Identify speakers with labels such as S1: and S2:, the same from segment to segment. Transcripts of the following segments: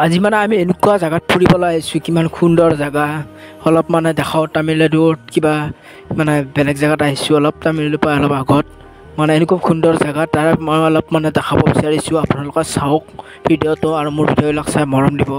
S1: আজি মানে আমি এনেকুৱা জায়গাত ফুৰিবলৈ আহিছোঁ, কিমান সুন্দৰ জায়গা। অলপ মানে দেখাও, তামিলনাডুত কিবা মানে বেলেগ জায়গাত আহিছোঁ, অলপ তামিলনাডুৰ পৰা অলপ আগত। মানে এনেকুৱা সুন্দৰ জায়গা, তাৰ মই অলপ মানে দেখাব বিচাৰিছোঁ। আপোনালোকে চাওক ভিডিঅ'টো আৰু মোৰ ভিডিঅ'বিলাক চাই মৰম দিব।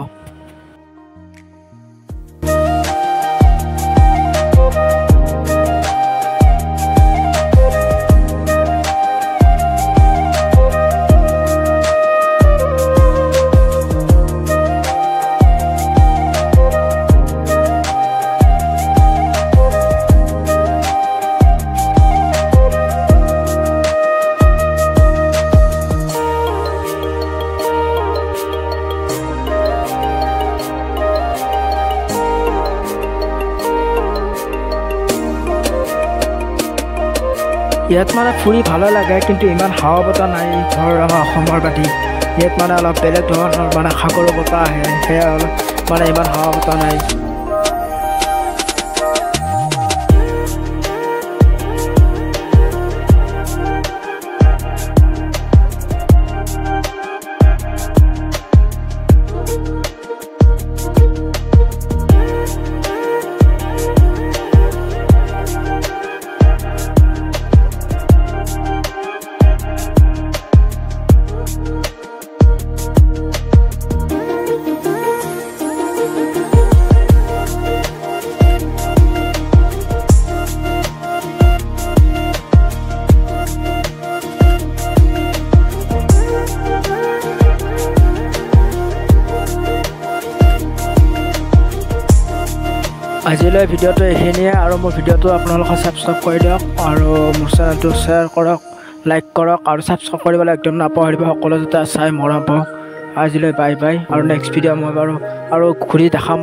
S1: ইয়াত মানে ফুৰি ভালো লাগে, কিন্তু ইমান হাৱা বতাহ নাই ধৰ অসমৰ বাদী। ইয়াত মানে অলপ বেলেগ ধৰণৰ মানে সাগৰৰ বতাহ আহে, সেয়া অলপ মানে ইমান হাৱা বতাহ নাই। আজিলৈ ভিডিঅ'টো এইখিনিয়ে, আৰু মোৰ ভিডিঅ'টো আপোনালোকে ছাবস্ক্ৰাইব কৰি দিয়ক, আৰু মোৰ চেনেলটো শ্বেয়াৰ কৰক, লাইক কৰক, আৰু ছাবস্ক্ৰাইব কৰিবলৈ একদম নাপাহৰিব। সকলো যাতে চাই মৰম পাওঁ। আজিলৈ বাই বাই, আৰু নেক্সট ভিডিঅ' মই বাৰু আৰু ঘূৰি দেখাম।